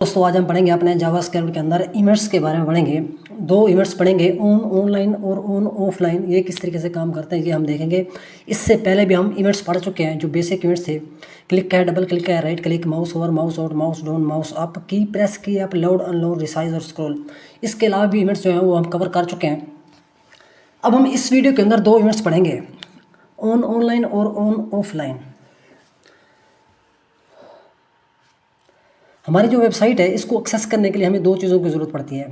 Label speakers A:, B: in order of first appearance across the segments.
A: दोस्तों आज हम पढ़ेंगे अपने जावास्क्रिप्ट के अंदर इवेंट्स के बारे में पढ़ेंगे। दो इवेंट्स पढ़ेंगे, ऑनलाइन और ऑफलाइन। ये किस तरीके से काम करते हैं ये हम देखेंगे। इससे पहले भी हम इवेंट्स पढ़ चुके हैं जो बेसिक इवेंट्स थे। क्लिक है, डबल क्लिक है, right click, mouse over, mouse out, mouse down, mouse up, की प्रेस की, आप लोड अनलोड, रिसाइज और स्क्रॉल। इसके अलावा भी इवेंट्स जो हैं वो हम कवर कर चुके हैं। अब हम इस वीडियो के अंदर दो इवेंट्स पढ़ेंगे, ऑनलाइन और ऑफलाइन। हमारी जो वेबसाइट है इसको एक्सेस करने के लिए हमें दो चीज़ों की ज़रूरत पड़ती है।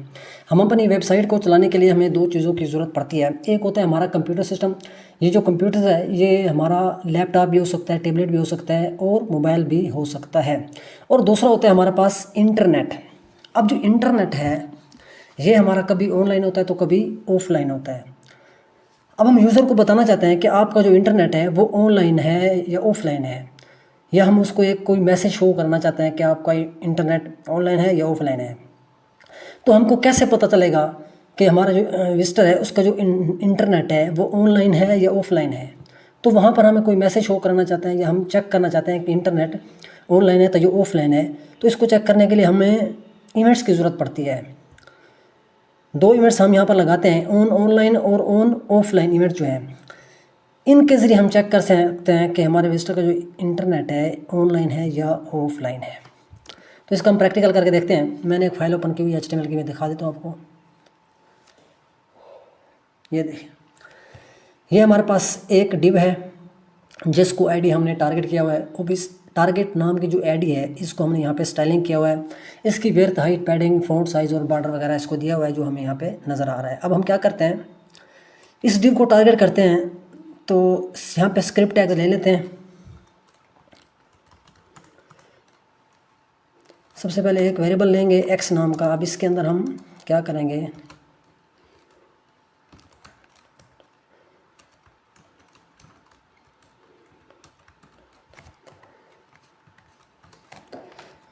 A: हम अपनी वेबसाइट को चलाने के लिए हमें दो चीज़ों की ज़रूरत पड़ती है। एक होता है हमारा कंप्यूटर सिस्टम। ये जो कंप्यूटर है ये हमारा लैपटॉप भी हो सकता है, टैबलेट भी हो सकता है और मोबाइल भी हो सकता है। और दूसरा होता है हमारे पास इंटरनेट। अब जो इंटरनेट है ये हमारा कभी ऑनलाइन होता है तो कभी ऑफलाइन होता है। अब हम यूज़र को बताना चाहते हैं कि आपका जो इंटरनेट है वो ऑनलाइन है या ऑफलाइन है, या हम उसको एक कोई मैसेज शो करना चाहते हैं कि आपका इंटरनेट ऑनलाइन है या ऑफलाइन है। तो हमको कैसे पता चलेगा कि हमारा जो विजिटर है उसका जो इंटरनेट है वो ऑनलाइन है या ऑफलाइन है। तो वहाँ पर हमें कोई मैसेज शो करना चाहते हैं या हम चेक करना चाहते हैं कि इंटरनेट ऑनलाइन है तो ये ऑफलाइन है। तो इसको चेक करने के लिए हमें इवेंट्स की ज़रूरत पड़ती है। दो इवेंट्स हम यहाँ पर लगाते हैं, ऑनलाइन और ऑफलाइन इवेंट जो है। इनके ज़रिए हम चेक कर सकते हैं कि हमारे विजिटर का जो इंटरनेट है ऑनलाइन है या ऑफलाइन है। तो इसका हम प्रैक्टिकल करके देखते हैं। मैंने एक फाइल ओपन की हुई HTML की, मैं दिखा देता हूँ आपको। ये देखिए, ये हमारे पास एक डिव है जिसको आईडी हमने टारगेट किया हुआ है। अब इस टारगेट नाम की जो आईडी है इसको हमने यहाँ पे स्टाइलिंग किया हुआ है। इसकी width, height, padding, font size और बॉर्डर वगैरह इसको दिया हुआ है जो हमें यहाँ पे नज़र आ रहा है। अब हम क्या करते हैं, इस डिव को टारगेट करते हैं। तो यहाँ पे स्क्रिप्ट टैग ले लेते हैं। सबसे पहले एक वेरिएबल लेंगे x नाम का। अब इसके अंदर हम क्या करेंगे,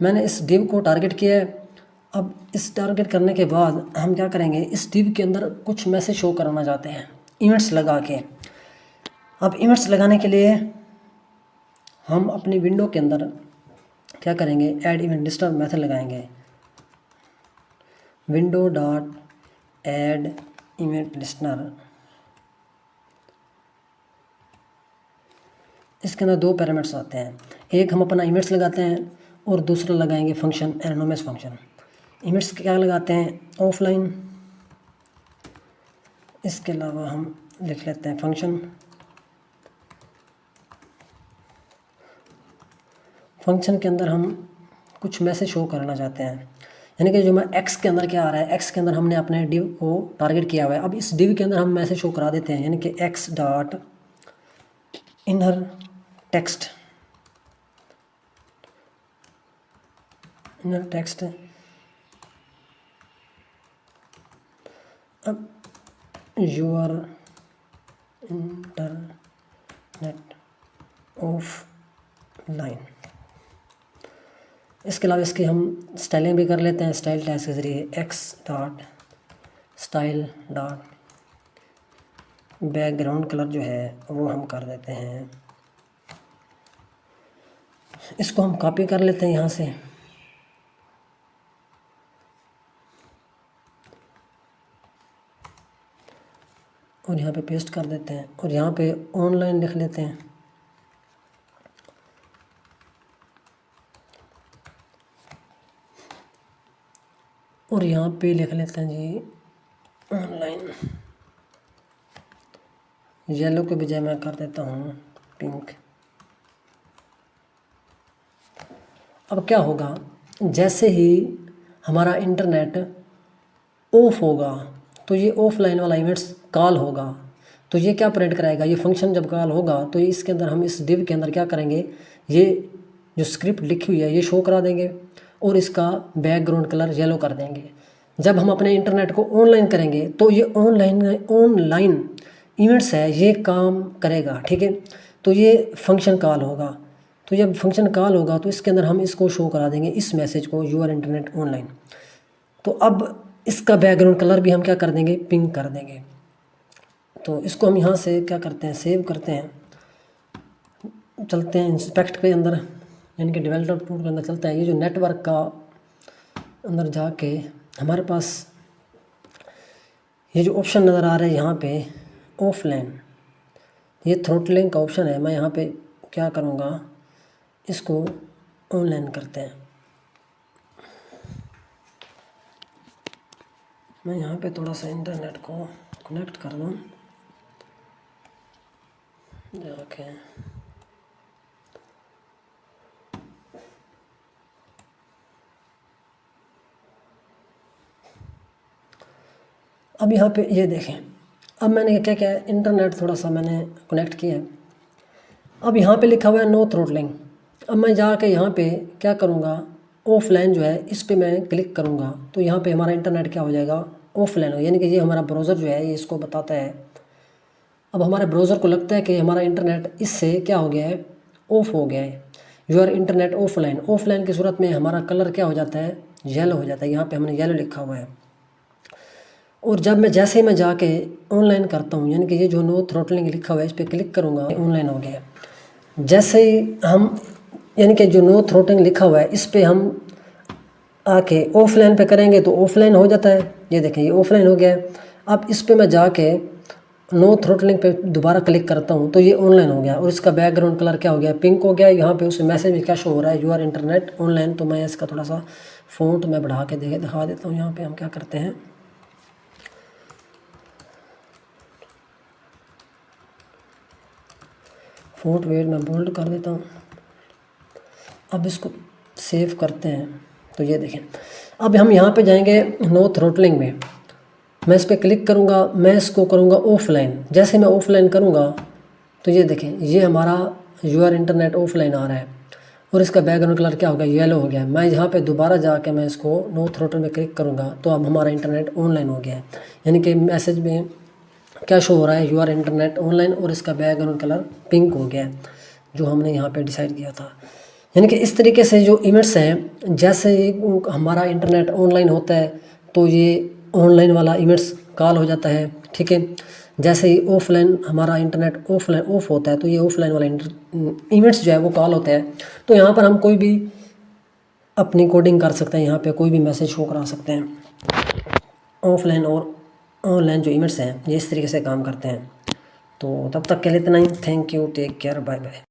A: मैंने इस डिव को टारगेट किया है। अब इस टारगेट करने के बाद हम क्या करेंगे, इस डिव के अंदर कुछ मैसेज शो कराना चाहते हैं इवेंट्स लगा के। अब इवेंट्स लगाने के लिए हम अपनी विंडो के अंदर क्या करेंगे, ऐड इवेंट लिस्टर मेथड लगाएंगे। Window dot add event listener. इसके अंदर दो पैरामीटर्स आते हैं, एक हम अपना इवेंट्स लगाते हैं और दूसरा लगाएंगे फंक्शन, एनोनिमस फंक्शन। इवेंट्स क्या लगाते हैं, ऑफलाइन। इसके अलावा हम लिख लेते हैं फंक्शन। फंक्शन के अंदर हम कुछ मैसेज शो करना चाहते हैं, यानी कि जो मैं एक्स के अंदर क्या आ रहा है, एक्स के अंदर हमने अपने डिव को टारगेट किया हुआ है। अब इस डिव के अंदर हम मैसेज शो करा देते हैं, यानी कि x dot inner text, inner text. अब यूर इंटरनेट ऑफलाइन। इसके अलावा इसकी हम स्टाइलिंग भी कर लेते हैं स्टाइल टैग के ज़रिए। X dot style dot background colour जो है वो हम कर देते हैं। इसको हम कॉपी कर लेते हैं यहाँ से, और यहाँ पे पेस्ट कर देते हैं और यहाँ पे ऑनलाइन लिख लेते हैं। और यहाँ पे लिख लेते हैं जी ऑनलाइन। येलो के बजाय मैं कर देता हूँ पिंक। अब क्या होगा, जैसे ही हमारा इंटरनेट ऑफ होगा तो ये ऑफलाइन वाला इवेंट्स कॉल होगा। तो ये क्या प्रिंट कराएगा, ये फंक्शन जब कॉल होगा तो इसके अंदर हम इस डिव के अंदर क्या करेंगे, ये जो स्क्रिप्ट लिखी हुई है ये शो करा देंगे और इसका बैकग्राउंड कलर येलो कर देंगे। जब हम अपने इंटरनेट को ऑनलाइन करेंगे तो ये ऑनलाइन इवेंट्स है ये काम करेगा, ठीक है। तो ये फंक्शन कॉल होगा। तो जब फंक्शन कॉल होगा तो इसके अंदर हम इसको शो करा देंगे, इस मैसेज को, यूर इंटरनेट ऑनलाइन। तो अब इसका बैकग्राउंड कलर भी हम क्या कर देंगे, पिंक कर देंगे। तो इसको हम यहाँ से क्या करते हैं, सेव करते हैं, चलते हैं इंस्पेक्ट के अंदर, यानी कि डेवलपर टूल के अंदर चलता है। ये जो नेटवर्क का अंदर जाके हमारे पास ये जो ऑप्शन नज़र आ रहा है यहाँ पे ऑफलाइन, ये थ्रोटलिंग का ऑप्शन है। मैं यहाँ पे क्या करूँगा, इसको ऑनलाइन करते हैं। मैं यहाँ पे थोड़ा सा इंटरनेट को कनेक्ट कर दूँ जाके। अब यहाँ पे ये देखें, अब मैंने क्या क्या इंटरनेट थोड़ा सा मैंने कनेक्ट किया है। अब यहाँ पे लिखा हुआ है नो थ्रोटलिंग। अब मैं जाके यहाँ पे क्या करूँगा, ऑफलाइन जो है इस पे मैं क्लिक करूँगा तो यहाँ पे हमारा इंटरनेट क्या हो जाएगा, ऑफलाइन हो, यानी कि ये हमारा ब्राउज़र जो है ये इसको बताता है। अब हमारे ब्राउज़र को लगता है कि हमारा इंटरनेट इससे क्या हो गया है, ऑफ हो गया है। योर इंटरनेट ऑफलाइन, ऑफलाइन की सूरत में हमारा कलर क्या हो जाता है, येलो हो जाता है। यहाँ पे हमने येलो लिखा हुआ है। और जब मैं जैसे ही मैं जाके ऑनलाइन करता हूँ, यानी कि ये जो नो थ्रोटलिंग लिखा हुआ है इस पर क्लिक करूँगा, ऑनलाइन हो गया। जैसे ही हम यानी कि जो नो थ्रोटलिंग लिखा हुआ है इस पर हम आके ऑफलाइन पे करेंगे तो ऑफलाइन हो जाता है। ये देखें ये ऑफलाइन हो गया है। अब इस पे मैं जाके नो थ्रोटलिंग पे दोबारा क्लिक करता हूँ तो ये ऑनलाइन हो गया और इसका बैकग्राउंड कलर क्या हो गया, पिंक हो गया। यहाँ पे उसे मैसेज भी क्या शो हो रहा है, यूआर इंटरनेट ऑनलाइन। तो मैं इसका थोड़ा सा फ़ॉन्ट मैं बढ़ा के दिखा देता हूँ। यहाँ पे हम क्या करते हैं, फ़ॉन्ट वेट मैं बोल्ड कर देता हूँ। अब इसको सेव करते हैं तो ये देखें, अब हम यहाँ पे जाएंगे नो थ्रोटलिंग में, मैं इस पर क्लिक करूँगा, मैं इसको करूँगा ऑफलाइन। जैसे मैं ऑफलाइन करूँगा तो ये देखें ये हमारा यूआर इंटरनेट ऑफलाइन आ रहा है और इसका बैकग्राउंड कलर क्या हो गया, येलो हो गया है। मैं यहाँ पे दोबारा जाके मैं इसको नो थ्रोटल में क्लिक करूँगा तो अब हमारा इंटरनेट ऑनलाइन हो गया है। यानी कि मैसेज में क्या शो हो रहा है, यूआर इंटरनेट ऑनलाइन, और इसका बैकग्राउंड कलर पिंक हो गया है जो हमने यहाँ पर डिसाइड किया था। यानी कि इस तरीके से जो इवेंट्स हैं, जैसे हमारा इंटरनेट ऑनलाइन होता है तो ये ऑनलाइन वाला इवेंट्स कॉल हो जाता है, ठीक है। जैसे ही ऑफलाइन हमारा इंटरनेट ऑफलाइन ऑफ होता है तो ये ऑफलाइन वाला इवेंट्स जो है वो कॉल होता है। तो यहाँ पर हम कोई भी अपनी कोडिंग कर सकते हैं, यहाँ पे कोई भी मैसेज शो करा सकते हैं। ऑफलाइन और ऑनलाइन जो इवेंट्स हैं ये इस तरीके से काम करते हैं। तो तब तक के लिए इतना ही। Thank you, take care, bye bye.